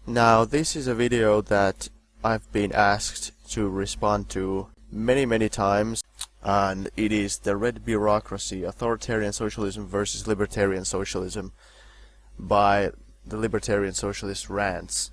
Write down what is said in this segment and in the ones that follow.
Now, this is a video that I've been asked to respond to many times, and it is the Red Bureaucracy, Authoritarian Socialism versus Libertarian Socialism by the Libertarian Socialist Rants.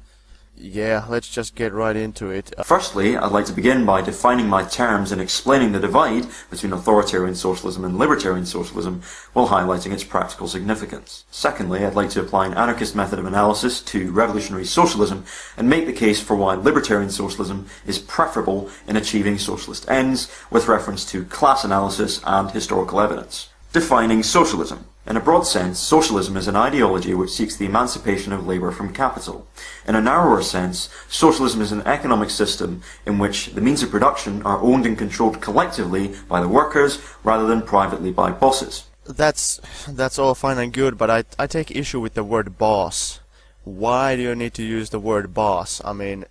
Yeah, let's just get right into it. Firstly, I'd like to begin by defining my terms and explaining the divide between authoritarian socialism and libertarian socialism while highlighting its practical significance. Secondly, I'd like to apply an anarchist method of analysis to revolutionary socialism and make the case for why libertarian socialism is preferable in achieving socialist ends with reference to class analysis and historical evidence. Defining socialism. In a broad sense, socialism is an ideology which seeks the emancipation of labour from capital. In a narrower sense, socialism is an economic system in which the means of production are owned and controlled collectively by the workers rather than privately by bosses. That's all fine and good, but I take issue with the word boss. Why do you need to use the word boss? I mean,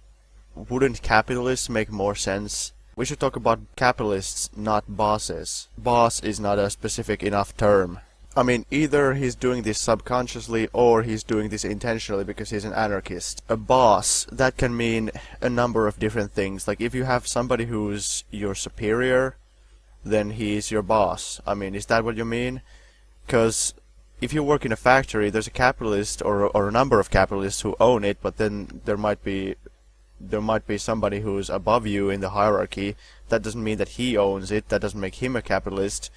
wouldn't capitalists make more sense? We should talk about capitalists, not bosses. Boss is not a specific enough term. I mean, either he's doing this subconsciously or he's doing this intentionally because he's an anarchist. A boss, that can mean a number of different things. Like, if you have somebody who's your superior, then he's your boss. I mean, is that what you mean? Because if you work in a factory, there's a capitalist or a number of capitalists who own it, but then there might be somebody who's above you in the hierarchy. That doesn't mean that he owns it. That doesn't make him a capitalist.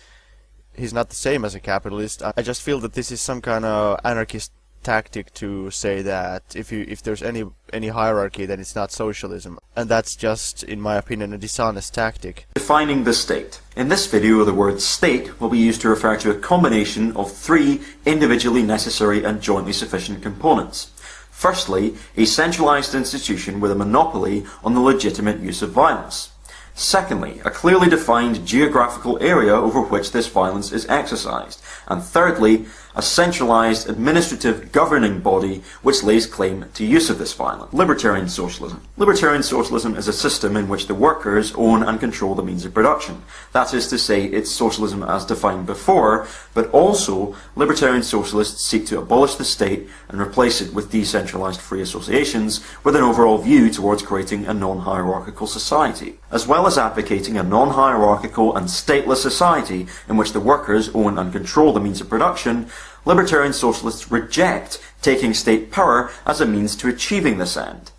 He's not the same as a capitalist. I just feel that this is some kind of anarchist tactic to say that if there's any hierarchy, then it's not socialism. And that's just, in my opinion, a dishonest tactic. Defining the state. In this video, the word state will be used to refer to a combination of three individually necessary and jointly sufficient components. Firstly, a centralized institution with a monopoly on the legitimate use of violence. Secondly, a clearly defined geographical area over which this violence is exercised. And thirdly, a centralized administrative governing body which lays claim to use of this violence. Libertarian socialism. Libertarian socialism is a system in which the workers own and control the means of production. That is to say, it's socialism as defined before, but also libertarian socialists seek to abolish the state and replace it with decentralized free associations with an overall view towards creating a non-hierarchical society, as well as advocating a non-hierarchical and stateless society in which the workers own and control the means of production. Libertarian socialists reject taking state power as a means to achieving this end.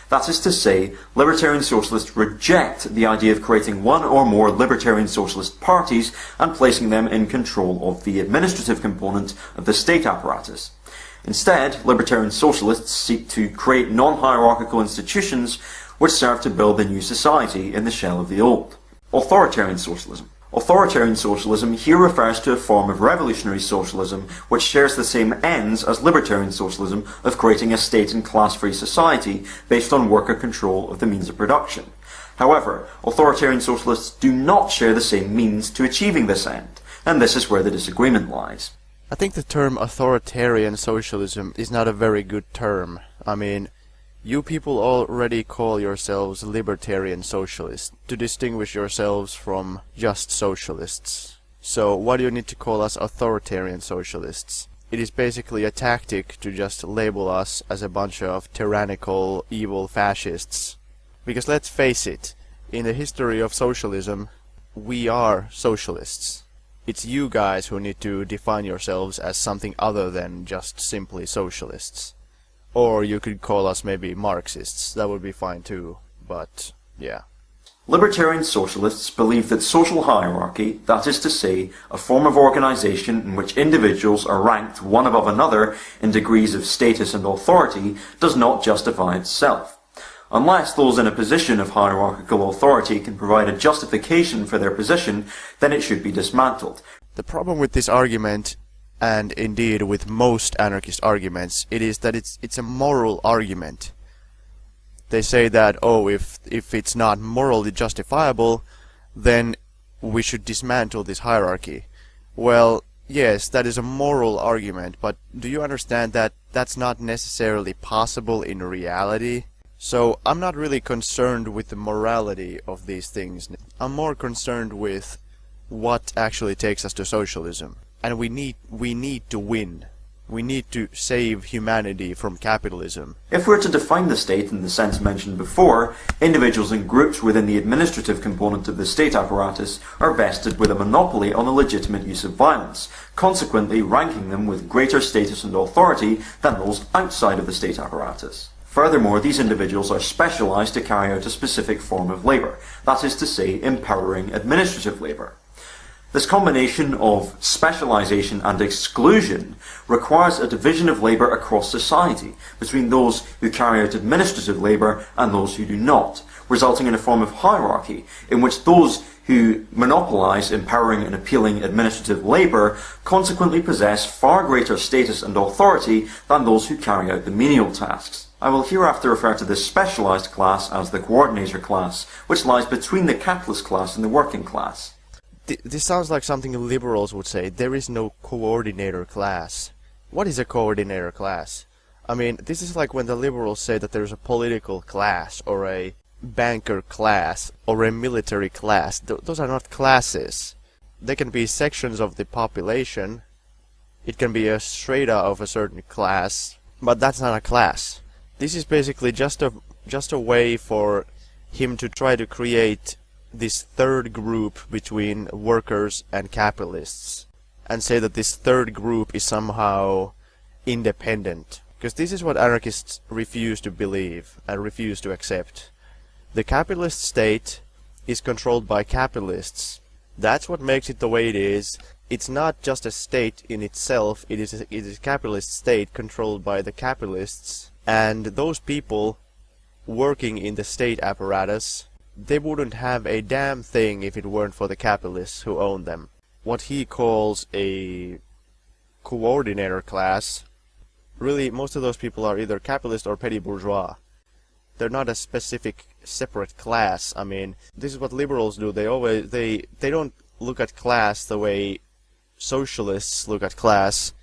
That is to say, libertarian socialists reject the idea of creating one or more libertarian socialist parties and placing them in control of the administrative component of the state apparatus. Instead, libertarian socialists seek to create non-hierarchical institutions which serve to build the new society in the shell of the old. Authoritarian socialism. Authoritarian socialism here refers to a form of revolutionary socialism which shares the same ends as libertarian socialism of creating a state and class-free society based on worker control of the means of production. However, authoritarian socialists do not share the same means to achieving this end, and this is where the disagreement lies. I think the term authoritarian socialism is not a very good term. I mean, you people already call yourselves libertarian socialists to distinguish yourselves from just socialists. So why do you need to call us authoritarian socialists? It is basically a tactic to just label us as a bunch of tyrannical, evil fascists. Because let's face it, in the history of socialism, we are socialists. It's you guys who need to define yourselves as something other than just simply socialists. Or you could call us maybe Marxists. That would be fine too, but yeah. Libertarian socialists believe that social hierarchy, that is to say, a form of organization in which individuals are ranked one above another in degrees of status and authority, does not justify itself. Unless those in a position of hierarchical authority can provide a justification for their position, then it should be dismantled. The problem with this argument, and indeed with most anarchist arguments, it is that it's a moral argument. They say that, oh, if it's not morally justifiable, then we should dismantle this hierarchy. Well, yes, that is a moral argument, but do you understand that that's not necessarily possible in reality? So I'm not really concerned with the morality of these things. I'm more concerned with what actually takes us to socialism. And we need to win. We need to save humanity from capitalism. If we're to define the state in the sense mentioned before, individuals and groups within the administrative component of the state apparatus are vested with a monopoly on the legitimate use of violence, consequently ranking them with greater status and authority than those outside of the state apparatus. Furthermore, these individuals are specialised to carry out a specific form of labour, that is to say, empowering administrative labour. This combination of specialisation and exclusion requires a division of labour across society between those who carry out administrative labour and those who do not, resulting in a form of hierarchy in which those who monopolise empowering and appealing administrative labour consequently possess far greater status and authority than those who carry out the menial tasks. I will hereafter refer to this specialised class as the coordinator class, which lies between the capitalist class and the working class. This sounds like something liberals would say. There is no coordinator class. What is a coordinator class? I mean, this is like when the liberals say that there's a political class, or a banker class, or a military class. Those are not classes. They can be sections of the population. It can be a strata of a certain class, but that's not a class. This is basically just a way for him to try to create this third group between workers and capitalists, and say that this third group is somehow independent. Because this is what anarchists refuse to believe and refuse to accept. The capitalist state is controlled by capitalists. That's what makes it the way it is. It's not just a state in itself, it is a capitalist state controlled by the capitalists, and those people working in the state apparatus, they wouldn't have a damn thing if it weren't for the capitalists who own them. What he calls a coordinator class, really most of those people are either capitalist or petty bourgeois. They're not a specific separate class. I mean, this is what liberals do. They don't look at class the way socialists look at class.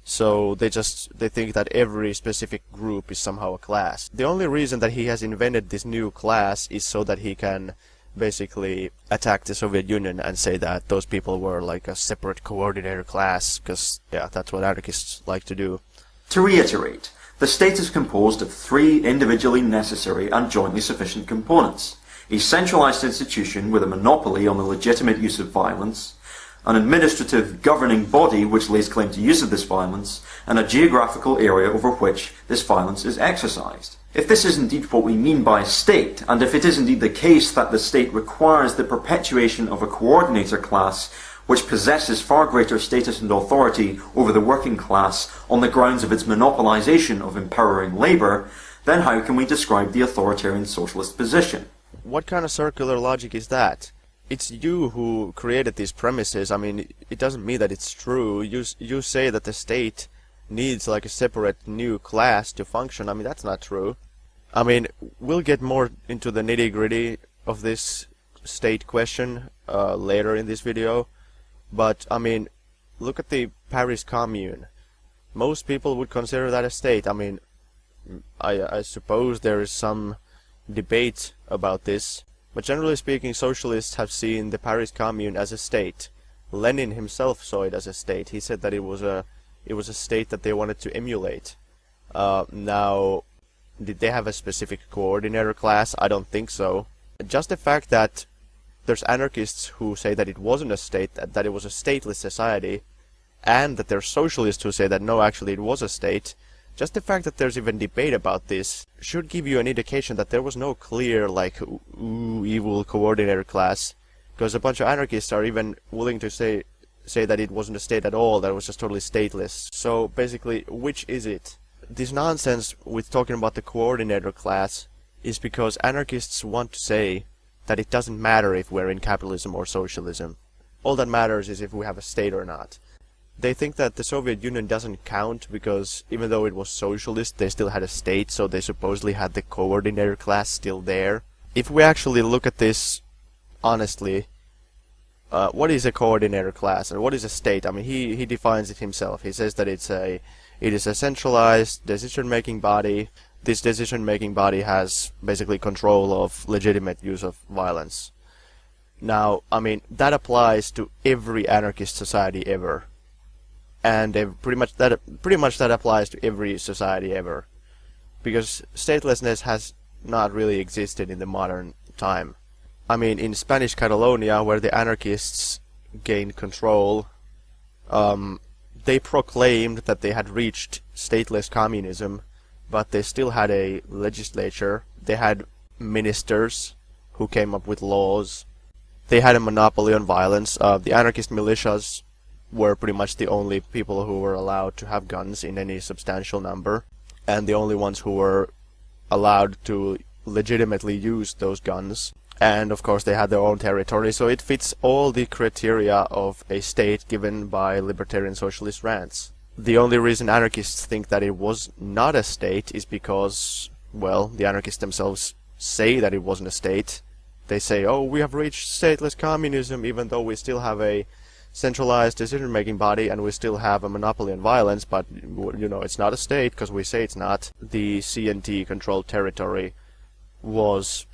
So they think that every specific group is somehow a class. The only reason that he has invented this new class is so that he can basically attack the Soviet Union and say that those people were like a separate coordinator class, because yeah, that's what anarchists like to do. To reiterate, the state is composed of three individually necessary and jointly sufficient components: a centralised institution with a monopoly on the legitimate use of violence, an administrative governing body which lays claim to use of this violence, and a geographical area over which this violence is exercised. If this is indeed what we mean by state, and if it is indeed the case that the state requires the perpetuation of a coordinator class which possesses far greater status and authority over the working class on the grounds of its monopolisation of empowering labour, then how can we describe the authoritarian socialist position? What kind of circular logic is that? It's you who created these premises. I mean, it doesn't mean that it's true. You say that the state needs like a separate new class to function. I mean, that's not true. I mean, we'll get more into the nitty-gritty of this state question later in this video. But, I mean, look at the Paris Commune. Most people would consider that a state. I mean, I suppose there is some debate about this. But generally speaking, socialists have seen the Paris Commune as a state. Lenin himself saw it as a state. He said that it was a state that they wanted to emulate. Now, did they have a specific coordinator class? I don't think so. Just the fact that there's anarchists who say that it wasn't a state, that it was a stateless society, and that there's socialists who say that no, actually it was a state, just the fact that there's even debate about this should give you an indication that there was no clear, like, ooh, evil coordinator class, because a bunch of anarchists are even willing to say that it wasn't a state at all, that it was just totally stateless. So basically, which is it? This nonsense with talking about the coordinator class is because anarchists want to say that it doesn't matter if we're in capitalism or socialism. All that matters is if we have a state or not. They think that the Soviet Union doesn't count because even though it was socialist, they still had a state, so they supposedly had the coordinator class still there. If we actually look at this honestly, what is a coordinator class and what is a state? I mean, he defines it himself. He says that it is a centralized decision-making body. This decision-making body has basically control of legitimate use of violence. Now, I mean, that applies to every anarchist society ever. and pretty much that applies to every society ever, because statelessness has not really existed in the modern time. I mean, in Spanish Catalonia, where the anarchists gained control, they proclaimed that they had reached stateless communism, but they still had a legislature. They had ministers who came up with laws. They had a monopoly on violence. The anarchist militias were pretty much the only people who were allowed to have guns in any substantial number, and the only ones who were allowed to legitimately use those guns. And of course they had their own territory, so it fits all the criteria of a state given by Libertarian Socialist Rants. The only reason anarchists think that it was not a state is because, well, the anarchists themselves say that it wasn't a state. They say, oh, we have reached stateless communism, even though we still have a centralized decision-making body and we still have a monopoly on violence, but, you know, it's not a state because we say it's not. The CNT-controlled territory was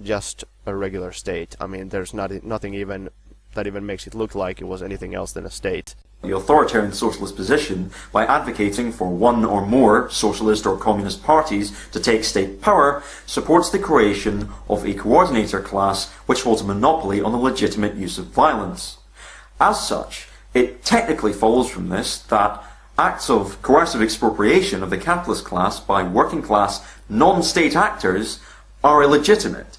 just a regular state. I mean, there's nothing even that even makes it look like it was anything else than a state. The authoritarian socialist position, by advocating for one or more socialist or communist parties to take state power, supports the creation of a coordinator class which holds a monopoly on the legitimate use of violence. As such, it technically follows from this that acts of coercive expropriation of the capitalist class by working class non-state actors are illegitimate.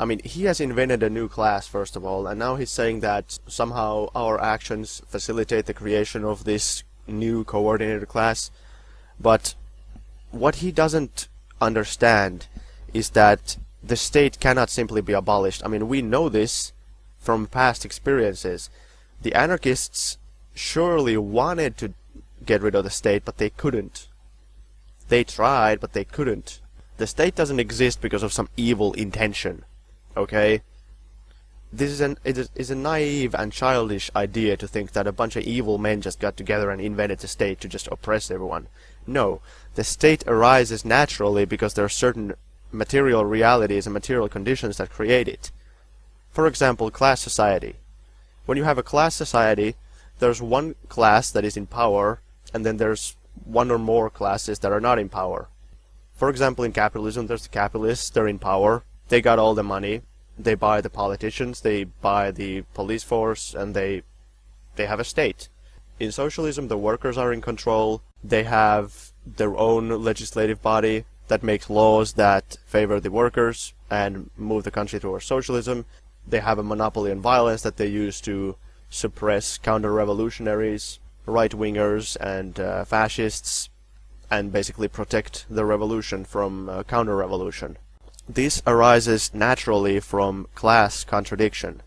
I mean, he has invented a new class, first of all, and now he's saying that somehow our actions facilitate the creation of this new coordinated class. But what he doesn't understand is that the state cannot simply be abolished. I mean, we know this from past experiences. The anarchists surely wanted to get rid of the state, but they couldn't. They tried, but they couldn't. The state doesn't exist because of some evil intention. Okay? This is a naive and childish idea to think that a bunch of evil men just got together and invented the state to just oppress everyone. No, the state arises naturally because there are certain material realities and material conditions that create it. For example, class society. When you have a class society, there's one class that is in power, and then there's one or more classes that are not in power. For example, in capitalism, there's the capitalists, they're in power. They got all the money, they buy the politicians, they buy the police force, and they have a state. In socialism, the workers are in control, they have their own legislative body that makes laws that favor the workers and move the country towards socialism. They have a monopoly on violence that they use to suppress counter-revolutionaries, right-wingers, and fascists, and basically protect the revolution from counter-revolution. This arises naturally from class contradiction,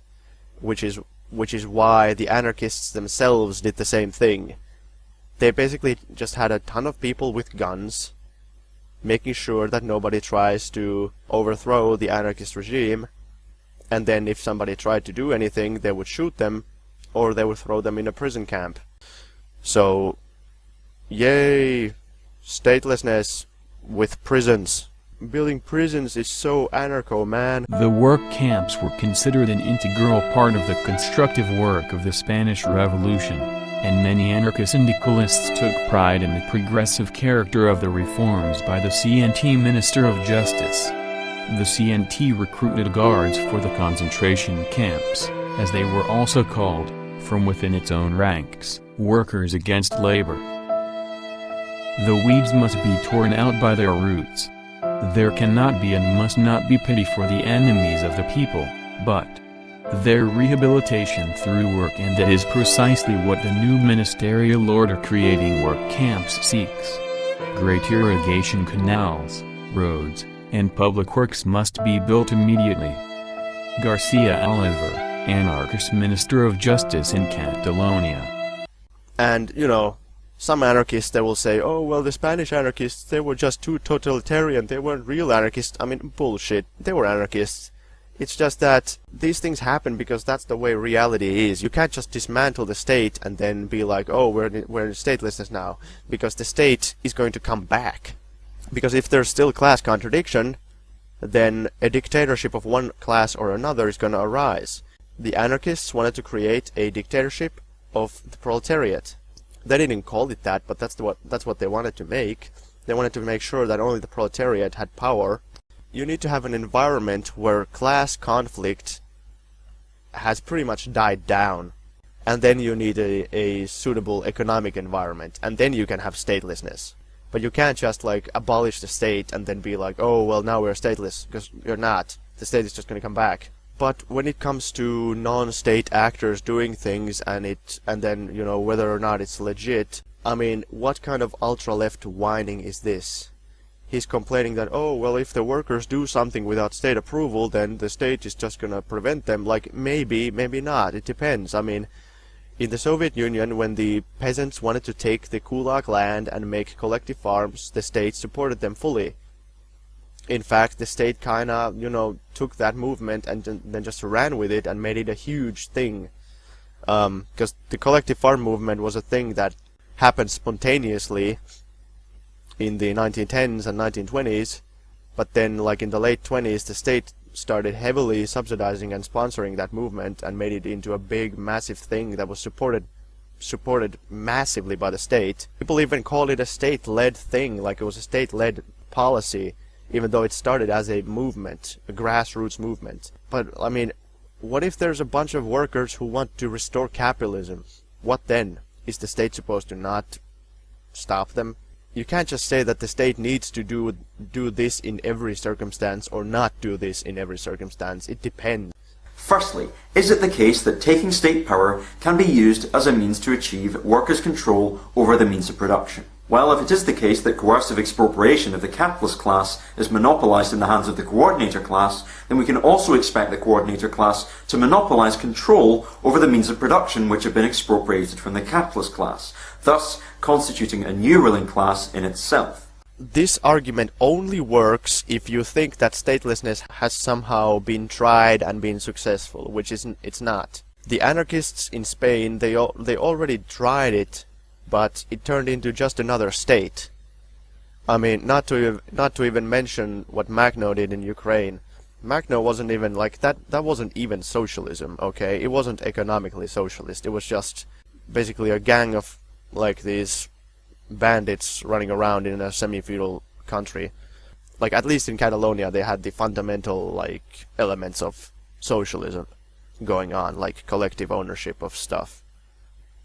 which is why the anarchists themselves did the same thing. They basically just had a ton of people with guns, making sure that nobody tries to overthrow the anarchist regime, and then if somebody tried to do anything, they would shoot them, or they would throw them in a prison camp. So, yay! Statelessness with prisons. Building prisons is so anarcho, man. The work camps were considered an integral part of the constructive work of the Spanish Revolution, and many anarchist syndicalists took pride in the progressive character of the reforms by the CNT Minister of Justice. The CNT recruited guards for the concentration camps, as they were also called, from within its own ranks, workers against labor. The weeds must be torn out by their roots. There cannot be and must not be pity for the enemies of the people, but their rehabilitation through work, and that is precisely what the new ministerial order creating work camps seeks. Great irrigation canals, roads, and public works must be built immediately. Garcia Oliver, Anarchist Minister of Justice in Catalonia. And, you know, some anarchists, they will say, oh, well, the Spanish anarchists, they were just too totalitarian, they weren't real anarchists. I mean, bullshit, they were anarchists. It's just that these things happen because that's the way reality is. You can't just dismantle the state and then be like, oh, we're in statelessness now, because the state is going to come back. Because if there's still class contradiction, then a dictatorship of one class or another is going to arise. The anarchists wanted to create a dictatorship of the proletariat. They didn't call it that, but that's what they wanted to make. They wanted to make sure that only the proletariat had power. You need to have an environment where class conflict has pretty much died down. And then you need a suitable economic environment. And then you can have statelessness. But you can't just like abolish the state and then be like, oh, well, now we're stateless. Because you're not. The state is just going to come back. But when it comes to non-state actors doing things and then, you know, whether or not it's legit, I mean, what kind of ultra-left whining is this? He's complaining that, oh, well, if the workers do something without state approval, then the state is just gonna prevent them. Like, maybe, maybe not. It depends. I mean, in the Soviet Union, when the peasants wanted to take the kulak land and make collective farms, the state supported them fully. In fact, the state kinda, you know, took that movement and then just ran with it and made it a huge thing. Because the collective farm movement was a thing that happened spontaneously in the 1910s and 1920s, but then, like in the late 20s, the state started heavily subsidizing and sponsoring that movement and made it into a big, massive thing that was supported massively by the state. People even called it a state-led thing, like it was a state-led policy, even though it started as a movement, a grassroots movement. But, I mean, what if there's a bunch of workers who want to restore capitalism? What then? Is the state supposed to not stop them? You can't just say that the state needs to do this in every circumstance or not do this in every circumstance. It depends. Firstly, is it the case that taking state power can be used as a means to achieve workers' control over the means of production? Well, if it is the case that coercive expropriation of the capitalist class is monopolised in the hands of the coordinator class, then we can also expect the coordinator class to monopolise control over the means of production which have been expropriated from the capitalist class, thus constituting a new ruling class in itself. This argument only works if you think that statelessness has somehow been tried and been successful, which it's not. The anarchists in Spain, they already tried it, but it turned into just another state. I mean, not to even mention what Makhno did in Ukraine. Makhno wasn't even like that wasn't even socialism, okay? It wasn't economically socialist. It was just basically a gang of like these bandits running around in a semi-feudal country. Like, at least in Catalonia they had the fundamental like elements of socialism going on, like collective ownership of stuff.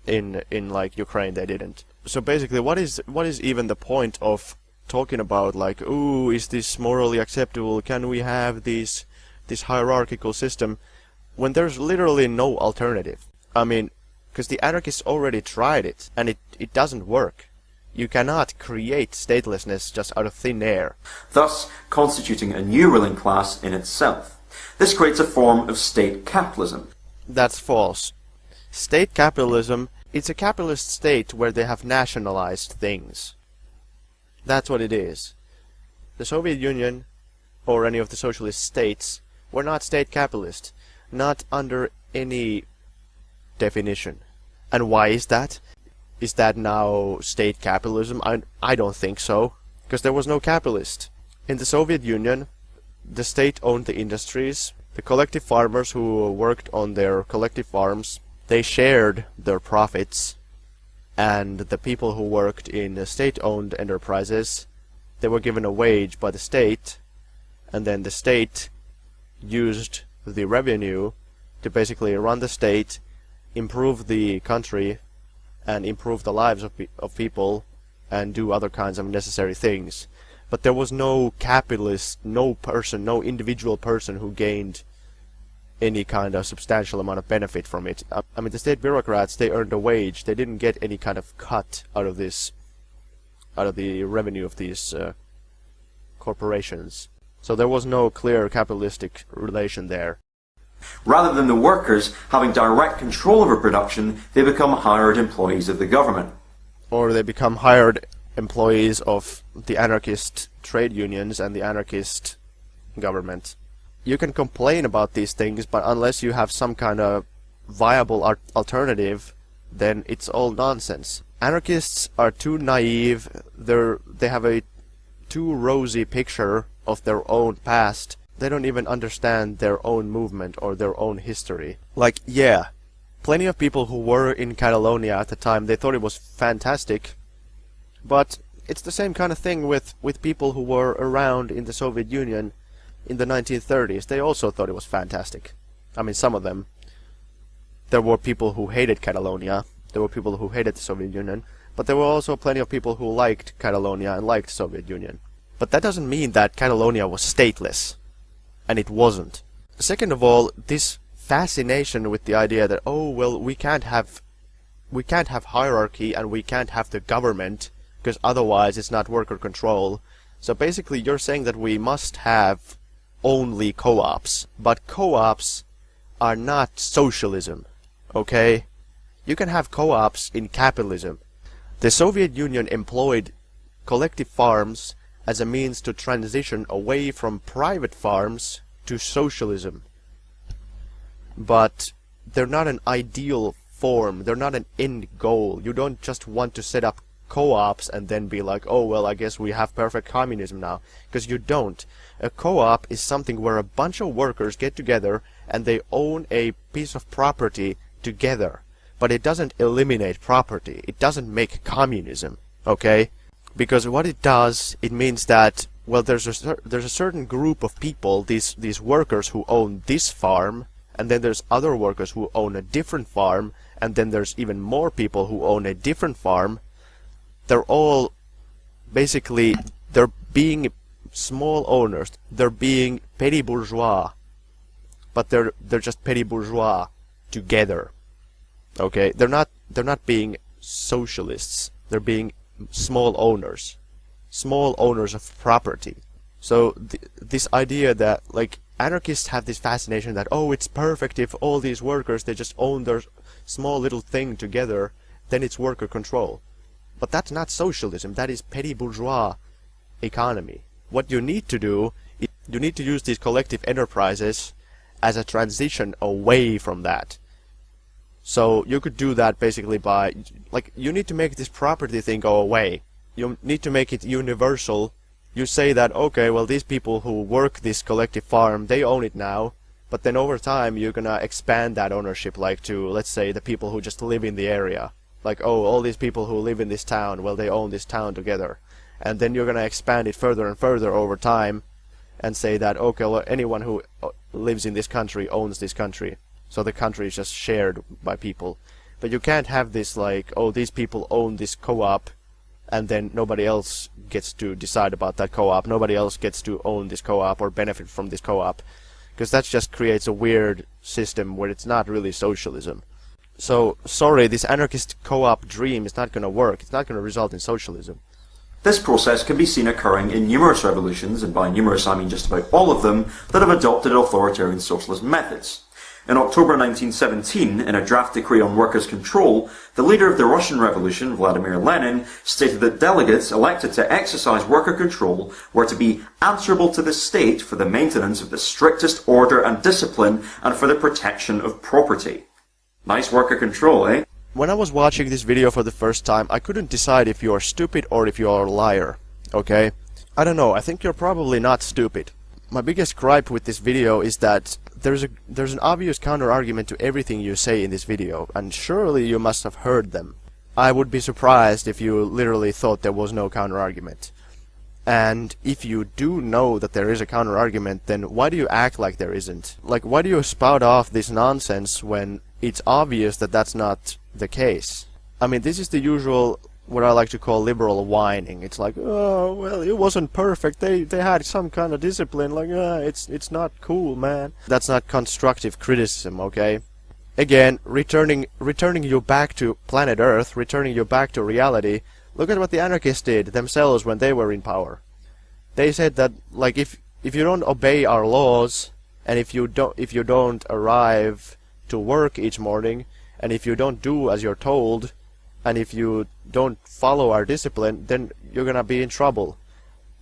In like Ukraine they didn't. So basically, what is even the point of talking about like, ooh, is this morally acceptable? Can we have this hierarchical system when there's literally no alternative? I mean, because the anarchists already tried it and it doesn't work. You cannot create statelessness just out of thin air, thus constituting a new ruling class in itself. This creates a form of state capitalism. That's false. State capitalism, it's a capitalist state where they have nationalized things. That's what it is. The Soviet Union, or any of the socialist states, were not state capitalist, not under any definition. And why is that? Is that now state capitalism? I don't think so, because there was no capitalist. In the Soviet Union, the state owned the industries. The collective farmers who worked on their collective farms, they shared their profits, and the people who worked in state-owned enterprises, they were given a wage by the state, and then the state used the revenue to basically run the state, improve the country, and improve the lives of people, and do other kinds of necessary things. But there was no capitalist, no individual person who gained any kind of substantial amount of benefit from it. I mean, the state bureaucrats, they earned a wage. They didn't get any kind of cut out of the revenue of these corporations. So there was no clear capitalistic relation there. Rather than the workers having direct control over production, they become hired employees of the government. Or they become hired employees of the anarchist trade unions and the anarchist government. You can complain about these things, but unless you have some kind of viable alternative, then it's all nonsense. Anarchists are too naive, they have a too rosy picture of their own past. They don't even understand their own movement or their own history. Like, yeah, plenty of people who were in Catalonia at the time, they thought it was fantastic. But it's the same kind of thing with people who were around in the Soviet Union in the 1930s. They also thought it was fantastic. I mean, some of them. There were people who hated Catalonia. There were people who hated the Soviet Union. But there were also plenty of people who liked Catalonia and liked the Soviet Union. But that doesn't mean that Catalonia was stateless. And it wasn't. Second of all, this fascination with the idea that, oh, well, we can't have hierarchy and we can't have the government, because otherwise it's not worker control. So basically you're saying that we must have only co-ops. But co-ops are not socialism. Okay? You can have co-ops in capitalism. The Soviet Union employed collective farms as a means to transition away from private farms to socialism. But they're not an ideal form, they're not an end goal. You don't just want to set up co-ops and then be like, oh well, I guess we have perfect communism now. Because you don't. A co-op is something where a bunch of workers get together and they own a piece of property together. But it doesn't eliminate property. It doesn't make communism. Okay? Because what it does, it means that, well, there's a certain group of people, these workers who own this farm, and then there's other workers who own a different farm, and then there's even more people who own a different farm. They're all basically, they're being small owners. They're being petty bourgeois. But they're just petty bourgeois together. Okay? They're not being socialists. They're being small owners of property. So this idea that, like, anarchists have this fascination that, oh, it's perfect if all these workers, they just own their small little thing together, then it's worker control. But that's not socialism. That is petty bourgeois economy. What you need to do is you need to use these collective enterprises as a transition away from that. So you could do that basically by, like, you need to make this property thing go away. You need to make it universal. You say that, okay, well, these people who work this collective farm, they own it now. But then over time, you're gonna expand that ownership, like, to, let's say, the people who just live in the area. Like, oh, all these people who live in this town, well, they own this town together. And then you're gonna expand it further and further over time and say that, okay, well, anyone who lives in this country owns this country. So the country is just shared by people. But you can't have this, like, oh, these people own this co-op, and then nobody else gets to decide about that co-op. Nobody else gets to own this co-op or benefit from this co-op. Because that just creates a weird system where it's not really socialism. So, sorry, this anarchist co-op dream is not going to work. It's not going to result in socialism. This process can be seen occurring in numerous revolutions, and by numerous I mean just about all of them, that have adopted authoritarian socialist methods. In October 1917, in a draft decree on workers' control, the leader of the Russian Revolution, Vladimir Lenin, stated that delegates elected to exercise worker control were to be answerable to the state for the maintenance of the strictest order and discipline and for the protection of property. Nice worker control, eh? When I was watching this video for the first time, I couldn't decide if you're stupid or if you're a liar. Okay? I don't know, I think you're probably not stupid. My biggest gripe with this video is that there's an obvious counter-argument to everything you say in this video, and surely you must have heard them. I would be surprised if you literally thought there was no counter-argument. And if you do know that there is a counter-argument, then why do you act like there isn't? Like, why do you spout off this nonsense when it's obvious that that's not the case? I mean, this is the usual, what I like to call liberal whining. It's like, oh, well, it wasn't perfect. They had some kind of discipline. Like, it's not cool, man. That's not constructive criticism, okay? Again, returning you back to planet Earth, returning you back to reality. Look at what the anarchists did themselves when they were in power. They said that, like, if you don't obey our laws, and if you don't arrive to work each morning, and if you don't do as you're told, and if you don't follow our discipline, then you're gonna be in trouble.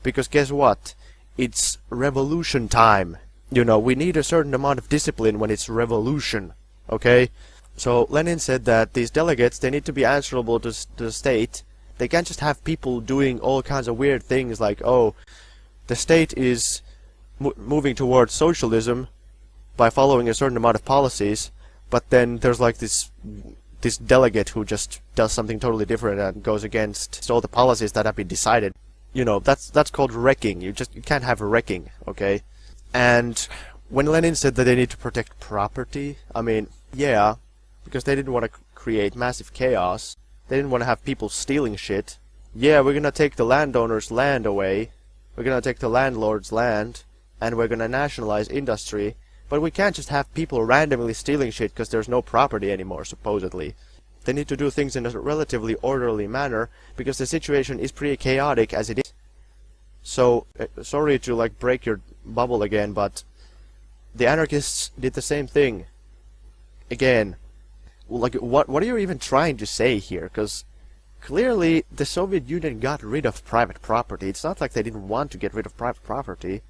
Because guess what? It's revolution time. You know, we need a certain amount of discipline when it's revolution. Okay? So Lenin said that these delegates, they need to be answerable to the state. They can't just have people doing all kinds of weird things like, oh, the state is moving towards socialism by following a certain amount of policies, but then there's like this delegate who just does something totally different and goes against all the policies that have been decided. You know, that's called wrecking. You can't have wrecking, okay? And when Lenin said that they need to protect property, I mean, yeah, because they didn't want to create massive chaos. They didn't want to have people stealing shit. Yeah, we're gonna take the landowner's land away. We're gonna take the landlord's land, and we're gonna nationalize industry. But we can't just have people randomly stealing shit because there's no property anymore, supposedly. They need to do things in a relatively orderly manner, because the situation is pretty chaotic as it is. So, sorry to like break your bubble again, but the anarchists did the same thing. Again, like, what are you even trying to say here? Because clearly the Soviet Union got rid of private property. It's not like they didn't want to get rid of private property.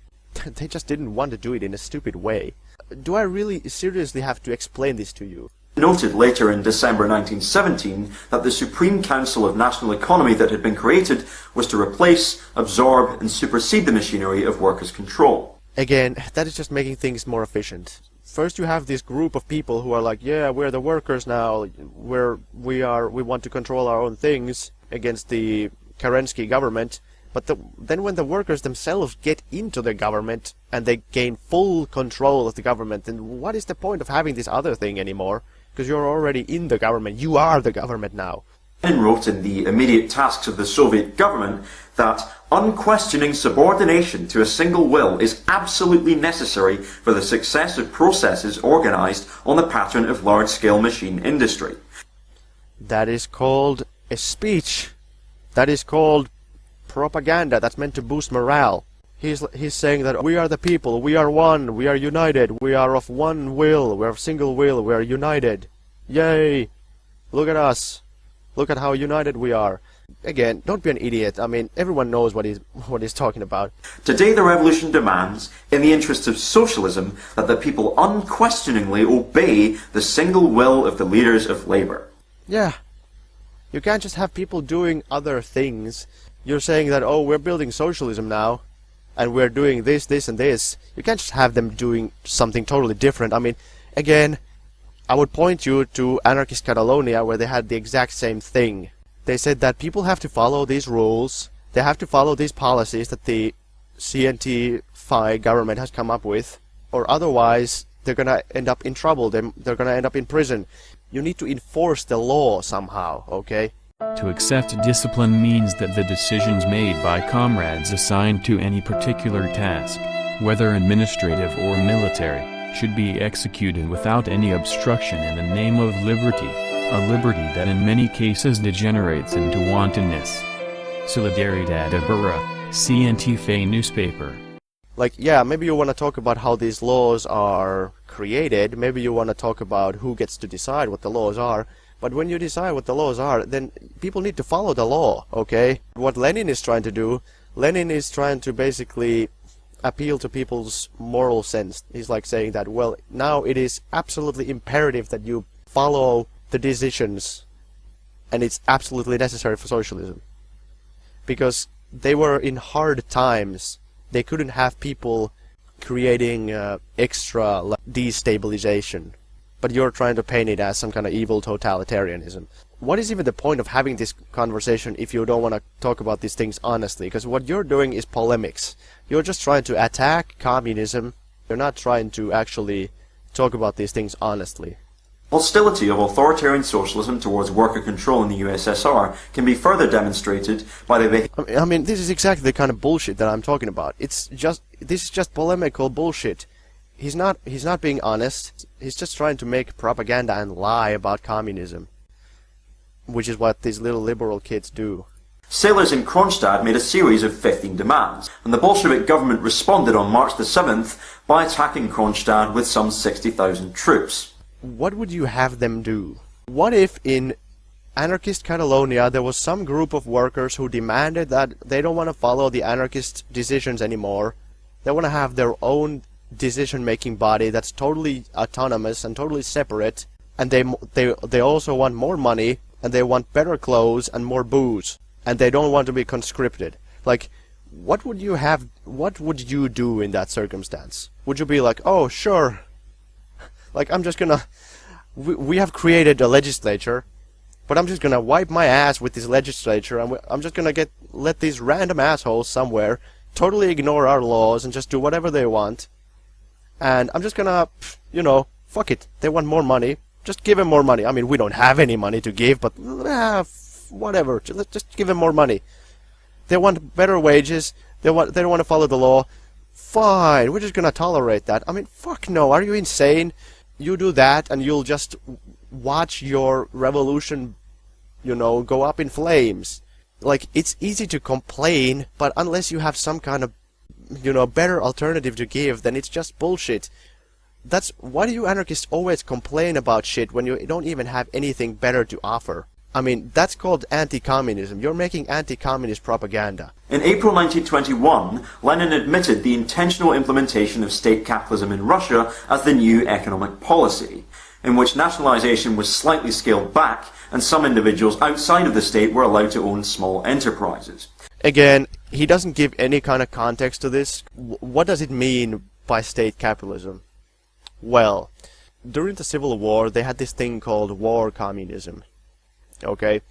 They just didn't want to do it in a stupid way. Do I really seriously have to explain this to you? Noted later in December 1917 that the Supreme Council of National Economy that had been created was to replace, absorb and supersede the machinery of workers' control. Again, that is just making things more efficient. First you have this group of people who are like, yeah, we're the workers now, we want to control our own things against the Kerensky government. But then when the workers themselves get into the government and they gain full control of the government, then what is the point of having this other thing anymore? Because you're already in the government. You are the government now. Lenin wrote in the immediate tasks of the Soviet government that unquestioning subordination to a single will is absolutely necessary for the success of processes organized on the pattern of large-scale machine industry. That is called a speech. That is called propaganda. That's meant to boost morale. He's saying that we are the people, we are one, we are united, we are of one will, we are of single will, we are united. Yay! Look at us. Look at how united we are. Again, don't be an idiot. I mean, everyone knows what he's talking about. Today the revolution demands, in the interests of socialism, that the people unquestioningly obey the single will of the leaders of labour. Yeah. You can't just have people doing other things. You're saying that, oh, we're building socialism now, and we're doing this, this, and this. You can't just have them doing something totally different. I mean, again, I would point you to Anarchist Catalonia, where they had the exact same thing. They said that people have to follow these rules, they have to follow these policies that the CNT-FI government has come up with, or otherwise they're gonna end up in trouble, they're gonna end up in prison. You need to enforce the law somehow, okay? To accept discipline means that the decisions made by comrades assigned to any particular task, whether administrative or military, should be executed without any obstruction in the name of liberty, a liberty that in many cases degenerates into wantonness. Solidaridad Ibarra, CNT-FA newspaper. Like, yeah, maybe you want to talk about how these laws are created, maybe you want to talk about who gets to decide what the laws are, but when you decide what the laws are, then people need to follow the law, okay? What Lenin is trying to do, Lenin is trying to basically appeal to people's moral sense. He's like saying that, well, now it is absolutely imperative that you follow the decisions, and it's absolutely necessary for socialism. Because they were in hard times. They couldn't have people creating extra destabilization. But you're trying to paint it as some kind of evil totalitarianism. What is even the point of having this conversation if you don't want to talk about these things honestly? Because what you're doing is polemics. You're just trying to attack communism. You're not trying to actually talk about these things honestly. Hostility of authoritarian socialism towards worker control in the USSR can be further demonstrated by the... I mean, this is exactly the kind of bullshit that I'm talking about. This is just polemical bullshit. He's not being honest. He's just trying to make propaganda and lie about communism, which is what these little liberal kids do. Sailors in Kronstadt made a series of 15 demands, and the Bolshevik government responded on March the 7th by attacking Kronstadt with some 60,000 troops. What would you have them do? What if in Anarchist Catalonia there was some group of workers who demanded that they don't want to follow the anarchist decisions anymore, they want to have their own decision-making body that's totally autonomous and totally separate, and they also want more money, and they want better clothes and more booze, and they don't want to be conscripted. Like, what would you do in that circumstance? Would you be like, oh, sure, like, I'm just gonna we have created a legislature, but I'm just gonna wipe my ass with this legislature, and I'm just gonna let these random assholes somewhere totally ignore our laws and just do whatever they want. And I'm just gonna, fuck it. They want more money. Just give them more money. I mean, we don't have any money to give, but whatever. Just give them more money. They want better wages. They don't want to follow the law. Fine, we're just gonna tolerate that. I mean, fuck no. Are you insane? You do that, and you'll just watch your revolution, go up in flames. Like, it's easy to complain, but unless you have some kind of, better alternative to give, then it's just bullshit. Why do you anarchists always complain about shit when you don't even have anything better to offer? I mean, that's called anti-communism. You're making anti-communist propaganda. In April 1921, Lenin admitted the intentional implementation of state capitalism in Russia as the new economic policy, in which nationalization was slightly scaled back and some individuals outside of the state were allowed to own small enterprises. Again, he doesn't give any kind of context to this. What does it mean by state capitalism? Well, during the Civil War, they had this thing called war communism. Okay?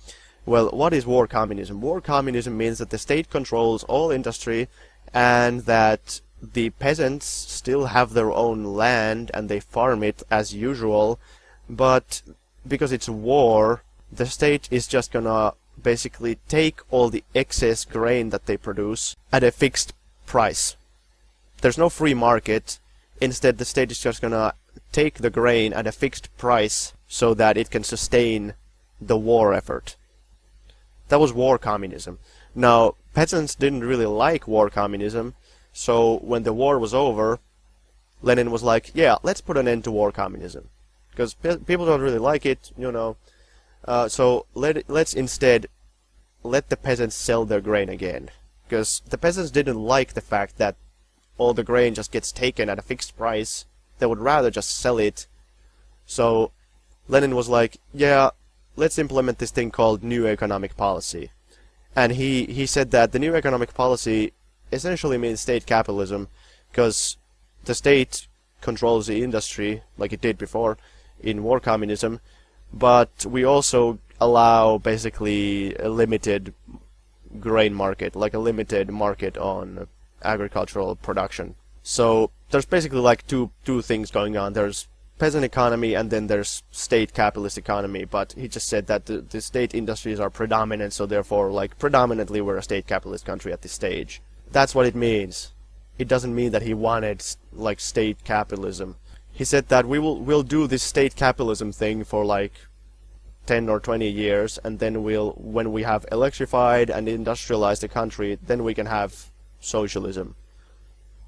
Well, what is war communism? War communism means that the state controls all industry and that the peasants still have their own land and they farm it as usual, but because it's war, the state is just gonna basically take all the excess grain that they produce at a fixed price. There's no free market. Instead, the state is just gonna take the grain at a fixed price so that it can sustain the war effort. That was war communism. Now, peasants didn't really like war communism, so when the war was over, Lenin was like, yeah, let's put an end to war communism. Because people don't really like it, so let's instead let the peasants sell their grain again. Because the peasants didn't like the fact that all the grain just gets taken at a fixed price. They would rather just sell it. So Lenin was like, yeah, let's implement this thing called new economic policy. And he said that the new economic policy essentially means state capitalism, because the state controls the industry like it did before in war communism, but we also allow basically a limited grain market, like a limited market on agricultural production. So there's basically like two things going on. There's peasant economy and then there's state capitalist economy, but he just said that the state industries are predominant, so therefore like predominantly we're a state capitalist country at this stage. That's what it means. It doesn't mean that he wanted like state capitalism. He said that we'll do this state capitalism thing for like 10 or 20 years, and then when we have electrified and industrialized the country, then we can have socialism.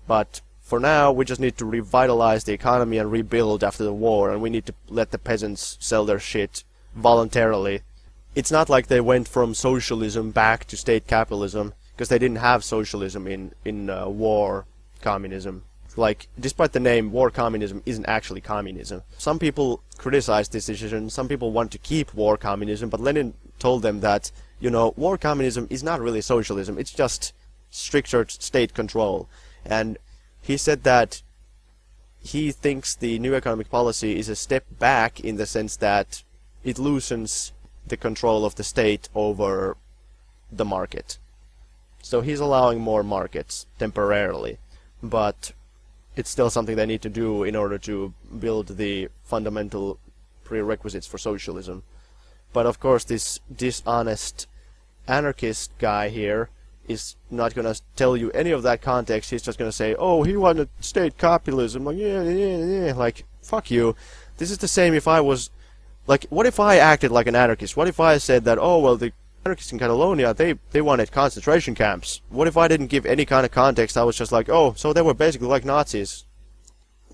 But for now, we just need to revitalize the economy and rebuild after the war, and we need to let the peasants sell their shit voluntarily. It's not like they went from socialism back to state capitalism, because they didn't have socialism in war communism. Like, despite the name, war communism isn't actually communism. Some people criticize this decision, some people want to keep war communism, but Lenin told them that, war communism is not really socialism, it's just stricter state control. And he said that he thinks the new economic policy is a step back in the sense that it loosens the control of the state over the market. So he's allowing more markets temporarily, but it's still something they need to do in order to build the fundamental prerequisites for socialism. But of course this dishonest anarchist guy here is not going to tell you any of that context. He's just going to say, oh, he wanted state capitalism. Like, yeah. Like, fuck you. This is the same if I was... Like, what if I acted like an anarchist? What if I said that, oh, well, the anarchists in Catalonia, they wanted concentration camps? What if I didn't give any kind of context? I was just like, oh, so they were basically like Nazis.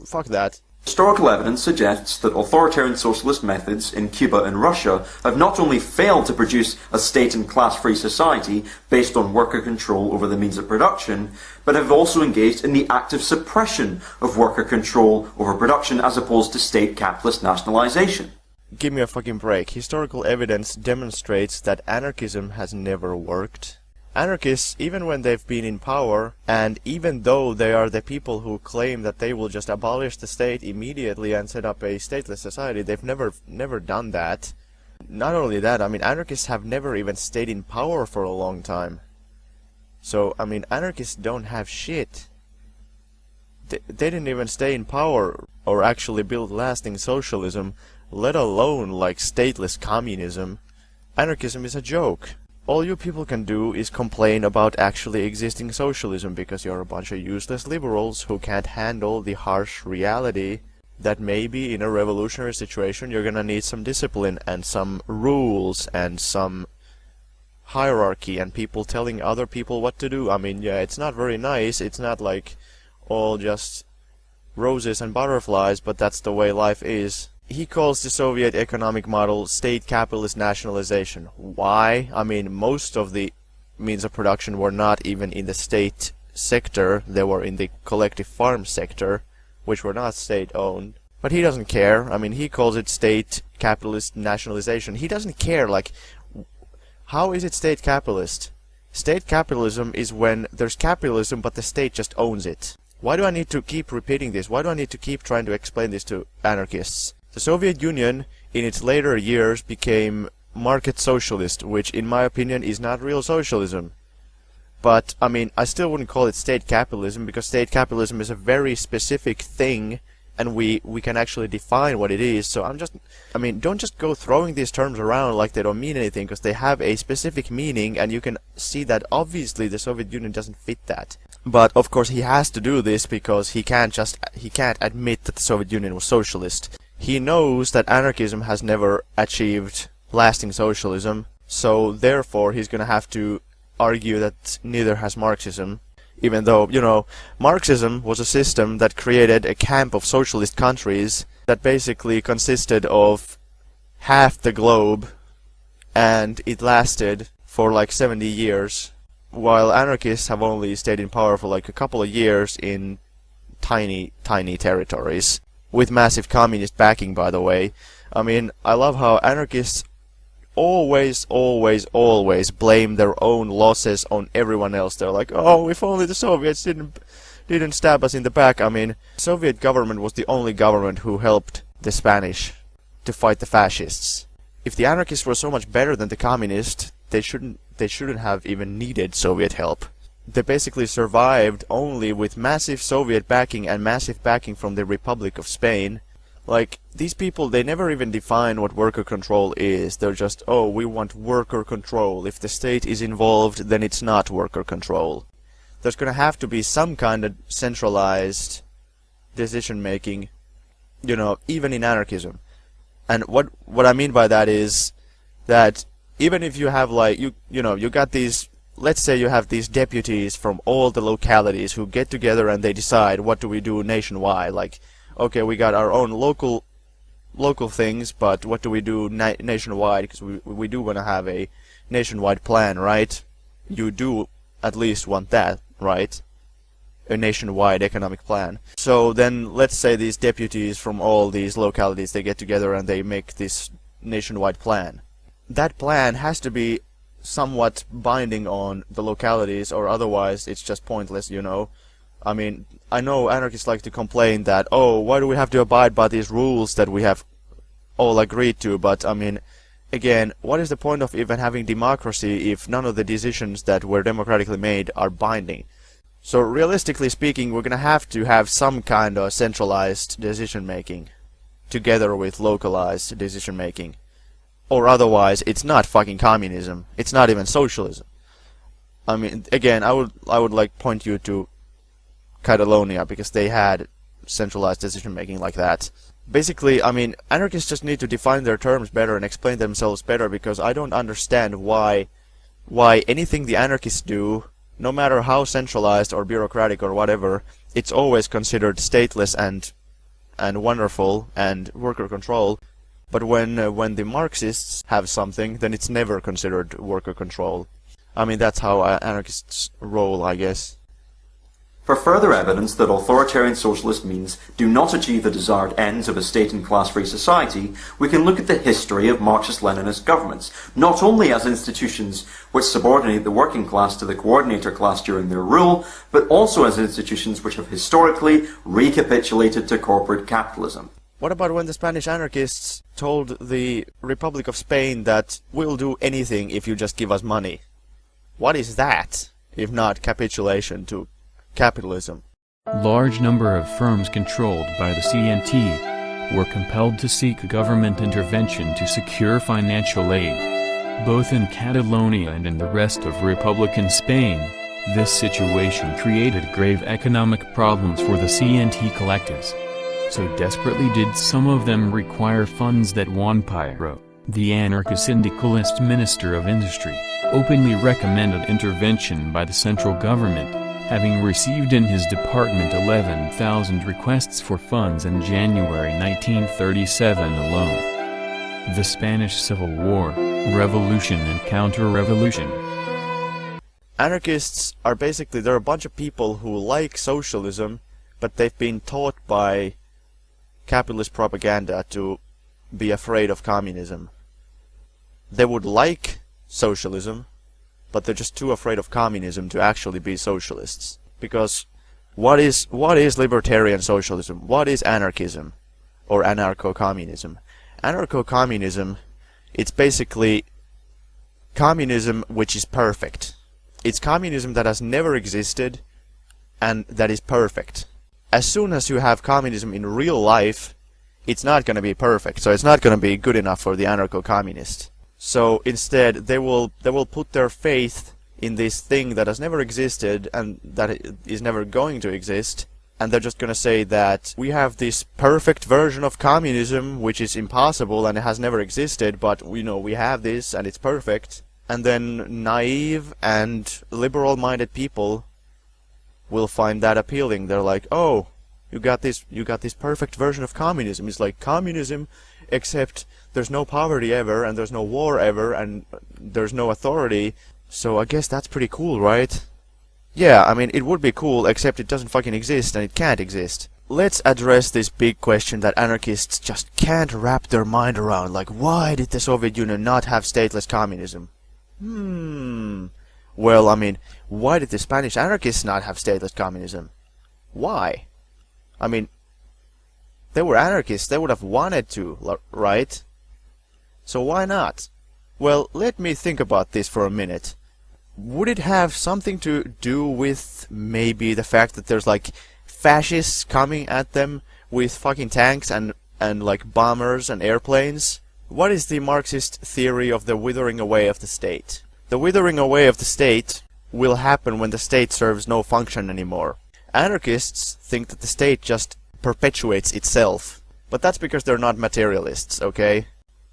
Fuck that. Historical evidence suggests that authoritarian socialist methods in Cuba and Russia have not only failed to produce a state and class-free society based on worker control over the means of production, but have also engaged in the active suppression of worker control over production as opposed to state capitalist nationalization. Give me a fucking break. Historical evidence demonstrates that anarchism has never worked. Anarchists, even when they've been in power, and even though they are the people who claim that they will just abolish the state immediately and set up a stateless society, they've never done that. Not only that, I mean, anarchists have never even stayed in power for a long time. So, I mean, anarchists don't have shit. They didn't even stay in power or actually build lasting socialism, let alone like stateless communism. Anarchism is a joke. All you people can do is complain about actually existing socialism because you're a bunch of useless liberals who can't handle the harsh reality that maybe in a revolutionary situation you're gonna need some discipline and some rules and some hierarchy and people telling other people what to do. I mean, yeah, it's not very nice, it's not like all just roses and butterflies, but that's the way life is. He calls the Soviet economic model state capitalist nationalization. Why? I mean, most of the means of production were not even in the state sector, they were in the collective farm sector, which were not state-owned. But he doesn't care. I mean, he calls it state capitalist nationalization. He doesn't care, like, how is it state capitalist? State capitalism is when there's capitalism but the state just owns it. Why do I need to keep repeating this? Why do I need to keep trying to explain this to anarchists? The Soviet Union, in its later years, became market socialist, which in my opinion is not real socialism. But, I mean, I still wouldn't call it state capitalism, because state capitalism is a very specific thing, and we can actually define what it is. So I mean, don't just go throwing these terms around like they don't mean anything, because they have a specific meaning, and you can see that obviously the Soviet Union doesn't fit that. But, of course, he has to do this because he can't admit that the Soviet Union was socialist. He knows that anarchism has never achieved lasting socialism, so therefore he's gonna have to argue that neither has Marxism, even though, you know, Marxism was a system that created a camp of socialist countries that basically consisted of half the globe, and it lasted for like 70 years, while anarchists have only stayed in power for like a couple of years in tiny territories. With massive communist backing, by the way. I mean, I love how anarchists always blame their own losses on everyone else. They're like, oh, if only the Soviets didn't stab us in the back. I mean, Soviet government was the only government who helped the Spanish to fight the fascists. If the anarchists were so much better than the communists, they shouldn't have even needed Soviet help. They basically survived only with massive Soviet backing and massive backing from the Republic of Spain. Like, these people, they never even define what worker control is. They're just, oh, we want worker control. If the state is involved, then it's not worker control. There's gonna have to be some kind of centralized decision-making, you know, even in anarchism. And what I mean by that is that even if you have, like, you know, you got these... Let's say you have these deputies from all the localities who get together and they decide what do we do nationwide. Like, okay, we got our own local things, but what do we do nationwide? Because we do want to have a nationwide plan, right? You do at least want that, right? A nationwide economic plan. So then let's say these deputies from all these localities, they get together and they make this nationwide plan. That plan has to be somewhat binding on the localities, or otherwise it's just pointless, you know. I mean, I know anarchists like to complain that, oh, why do we have to abide by these rules that we have all agreed to, but I mean, again, what is the point of even having democracy if none of the decisions that were democratically made are binding? So realistically speaking, we're gonna have to have some kind of centralized decision making together with localized decision making. Or otherwise, it's not fucking communism. It's not even socialism. I mean, again, I would like point you to Catalonia, because they had centralized decision making like that. Basically, I mean, anarchists just need to define their terms better and explain themselves better, because I don't understand why anything the anarchists do, no matter how centralized or bureaucratic or whatever, it's always considered stateless and wonderful and worker control. But when the Marxists have something, then it's never considered worker control. I mean, that's how anarchists roll, I guess. For further evidence that authoritarian socialist means do not achieve the desired ends of a state and class-free society, we can look at the history of Marxist-Leninist governments, not only as institutions which subordinate the working class to the coordinator class during their rule, but also as institutions which have historically recapitulated to corporate capitalism. What about when the Spanish anarchists told the Republic of Spain that we'll do anything if you just give us money? What is that, if not capitulation to capitalism? Large number of firms controlled by the CNT were compelled to seek government intervention to secure financial aid. Both in Catalonia and in the rest of Republican Spain, this situation created grave economic problems for the CNT collectives. So desperately did some of them require funds that Juan Piro, the anarcho-syndicalist Minister of Industry, openly recommended intervention by the central government, having received in his department 11,000 requests for funds in January 1937 alone. The Spanish Civil War, Revolution and Counter-Revolution. Anarchists are basically, they're a bunch of people who like socialism, but they've been taught by capitalist propaganda to be afraid of communism. They would like socialism, but they're just too afraid of communism to actually be socialists. Because what is libertarian socialism? What is anarchism? Or anarcho-communism? Anarcho-communism, it's basically communism which is perfect. It's communism that has never existed and that is perfect. As soon as you have communism in real life, it's not going to be perfect, so it's not going to be good enough for the anarcho-communist. So instead, they will put their faith in this thing that has never existed and that is never going to exist, and they're just going to say that we have this perfect version of communism which is impossible and it has never existed, but we have this and it's perfect. And then naive and liberal-minded people will find that appealing. They're like, oh, you got this perfect version of communism. It's like communism, except there's no poverty ever, and there's no war ever, and there's no authority. So I guess that's pretty cool, right? Yeah, I mean, it would be cool, except it doesn't fucking exist, and it can't exist. Let's address this big question that anarchists just can't wrap their mind around. Like, why did the Soviet Union not have stateless communism? Well, I mean, why did the Spanish anarchists not have stateless communism? Why? I mean, they were anarchists, they would have wanted to, right? So why not? Well, let me think about this for a minute. Would it have something to do with maybe the fact that there's like fascists coming at them with fucking tanks and like bombers and airplanes? What is the Marxist theory of the withering away of the state? The withering away of the state will happen when the state serves no function anymore. Anarchists think that the state just perpetuates itself. But that's because they're not materialists, okay?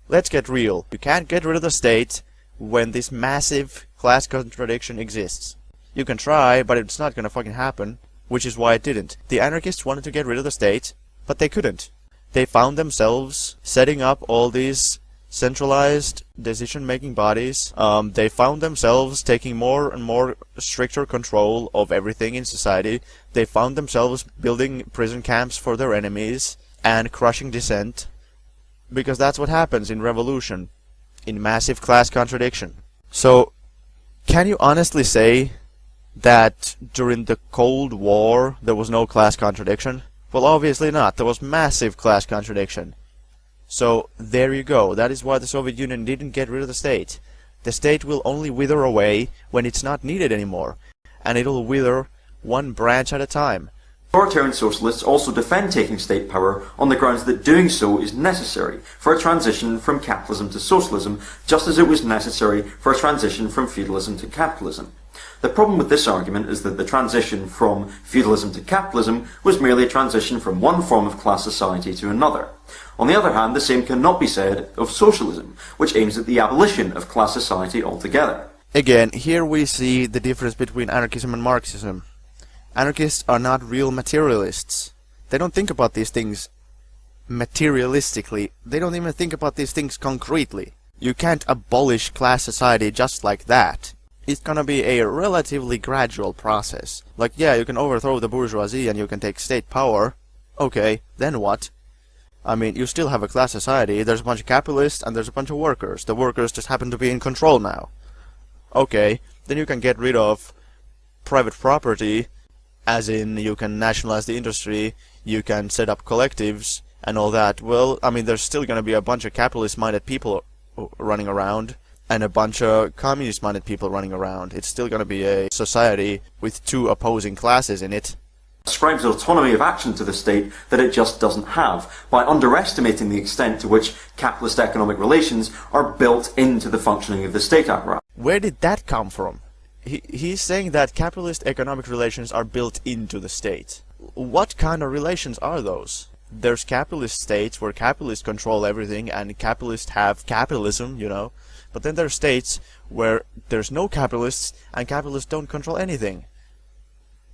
Let's get real. You can't get rid of the state when this massive class contradiction exists. You can try, but it's not gonna fucking happen, which is why it didn't. The anarchists wanted to get rid of the state, but they couldn't. They found themselves setting up all these centralized decision-making bodies. They found themselves taking more and more stricter control of everything in society. They found themselves building prison camps for their enemies and crushing dissent. Because that's what happens in revolution, in massive class contradiction. So, can you honestly say that during the Cold War there was no class contradiction? Well, obviously not. There was massive class contradiction. So, there you go. That is why the Soviet Union didn't get rid of the state. The state will only wither away when it's not needed anymore. And it'll wither one branch at a time. Authoritarian socialists also defend taking state power on the grounds that doing so is necessary for a transition from capitalism to socialism, just as it was necessary for a transition from feudalism to capitalism. The problem with this argument is that the transition from feudalism to capitalism was merely a transition from one form of class society to another. On the other hand, the same cannot be said of socialism, which aims at the abolition of class society altogether. Again, here we see the difference between anarchism and Marxism. Anarchists are not real materialists. They don't think about these things materialistically. They don't even think about these things concretely. You can't abolish class society just like that. it's gonna be a relatively gradual process. Like, yeah, you can overthrow the bourgeoisie and you can take state power. Okay, then what? I mean, you still have a class society, there's a bunch of capitalists and there's a bunch of workers. The workers just happen to be in control now. Okay, then you can get rid of private property, as in you can nationalize the industry, you can set up collectives and all that. Well, I mean, there's still gonna be a bunch of capitalist-minded people running around and a bunch of communist-minded people running around. It's still gonna be a society with two opposing classes in it. Ascribes autonomy of action to the state that it just doesn't have, by underestimating the extent to which capitalist economic relations are built into the functioning of the state apparatus. Where did that come from? He's saying that capitalist economic relations are built into the state. What kind of relations are those? There's capitalist states where capitalists control everything and capitalists have capitalism, you know. But then there's states where there's no capitalists and capitalists don't control anything.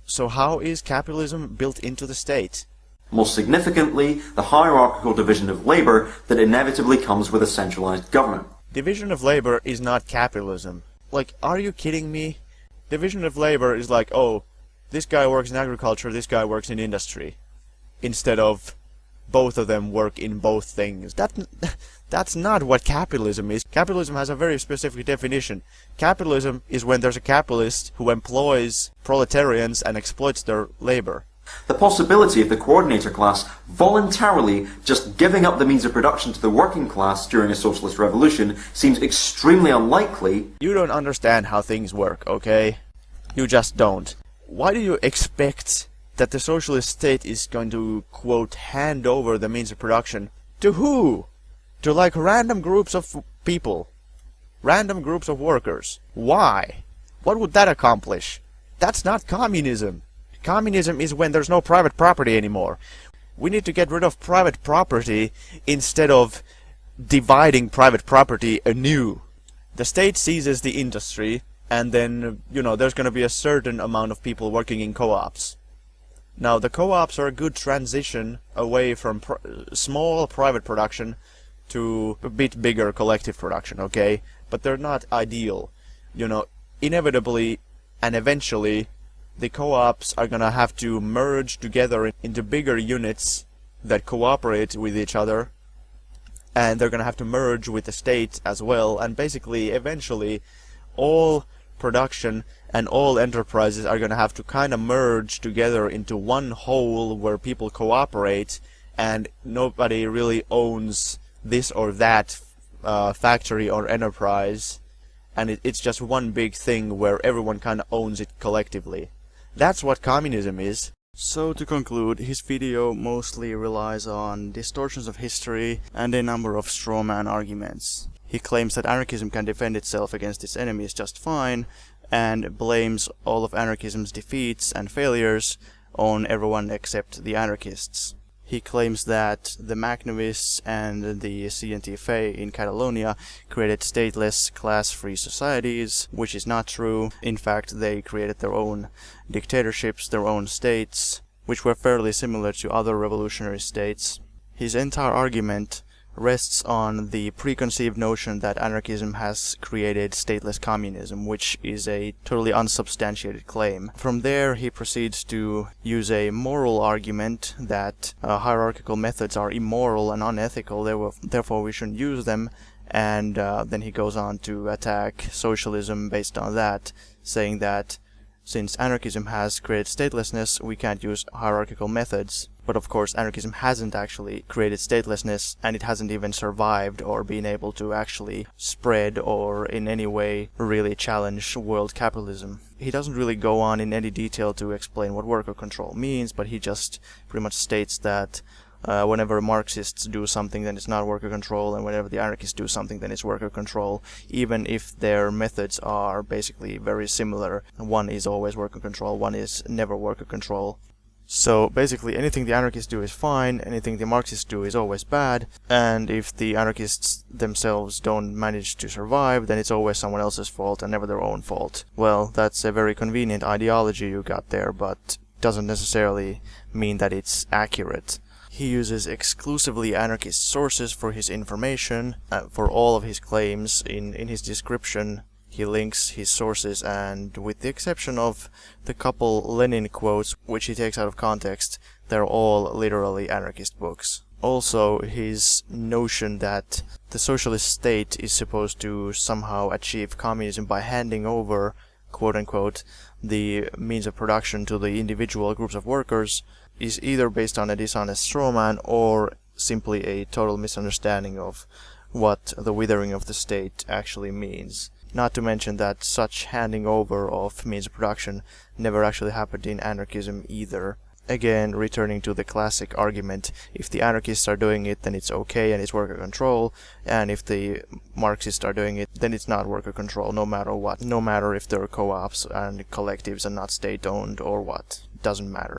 So how is capitalism built into the state? Most significantly, the hierarchical division of labour that inevitably comes with a centralised government. Division of labor is not capitalism. Like, are you kidding me? Division of labor is like, oh, this guy works in agriculture, this guy works in industry. Instead of both of them work in both things. That's not what capitalism is. Capitalism has a very specific definition. Capitalism is when there's a capitalist who employs proletarians and exploits their labor. The possibility of the coordinator class voluntarily just giving up the means of production to the working class during a socialist revolution seems extremely unlikely. You don't understand how things work, okay? You just don't. Why do you expect that the socialist state is going to, quote, hand over the means of production? To who? To like random groups of people. Random groups of workers. Why? What would that accomplish? That's not communism. Communism is when there's no private property anymore. We need to get rid of private property instead of dividing private property anew. The state seizes the industry, and then, you know, there's going to be a certain amount of people working in co-ops. Now, the co-ops are a good transition away from small private production to a bit bigger collective production, okay? But they're not ideal. You know, inevitably and eventually, the co-ops are gonna have to merge together into bigger units that cooperate with each other, and they're gonna have to merge with the state as well, and basically, eventually, all production and all enterprises are gonna have to kind of merge together into one whole where people cooperate, and nobody really owns this or that factory or enterprise, and it's just one big thing where everyone kind of owns it collectively. That's what communism is. So to conclude, his video mostly relies on distortions of history and a number of strawman arguments. He claims that anarchism can defend itself against its enemies just fine, and blames all of anarchism's defeats and failures on everyone except the anarchists. He claims that the Magnamists and the CNTFA in Catalonia created stateless, class-free societies, which is not true. In fact, they created their own dictatorships, their own states, which were fairly similar to other revolutionary states. His entire argument rests on the preconceived notion that anarchism has created stateless communism, which is a totally unsubstantiated claim. From there, he proceeds to use a moral argument that hierarchical methods are immoral and unethical, therefore we shouldn't use them, and then he goes on to attack socialism based on that, saying that since anarchism has created statelessness, we can't use hierarchical methods. But of course, anarchism hasn't actually created statelessness, and it hasn't even survived or been able to actually spread or in any way really challenge world capitalism. He doesn't really go on in any detail to explain what worker control means, but he just pretty much states that whenever Marxists do something, then it's not worker control, and whenever the anarchists do something, then it's worker control, even if their methods are basically very similar. One is always worker control, one is never worker control. So basically anything the anarchists do is fine, anything the Marxists do is always bad, and if the anarchists themselves don't manage to survive, then it's always someone else's fault and never their own fault. Well, that's a very convenient ideology you got there, but doesn't necessarily mean that it's accurate. He uses exclusively anarchist sources for his information, for all of his claims. In his description, He links his sources, and with the exception of the couple Lenin quotes, which he takes out of context, they're all literally anarchist books. Also, his notion that the socialist state is supposed to somehow achieve communism by handing over, quote-unquote, the means of production to the individual groups of workers is either based on a dishonest strawman or simply a total misunderstanding of what the withering of the state actually means. Not to mention that such handing over of means of production never actually happened in anarchism either. Again, returning to the classic argument, if the anarchists are doing it, then it's okay and it's worker control, and if the Marxists are doing it, then it's not worker control, no matter what. No matter if they're co-ops and collectives and not state-owned or what. Doesn't matter.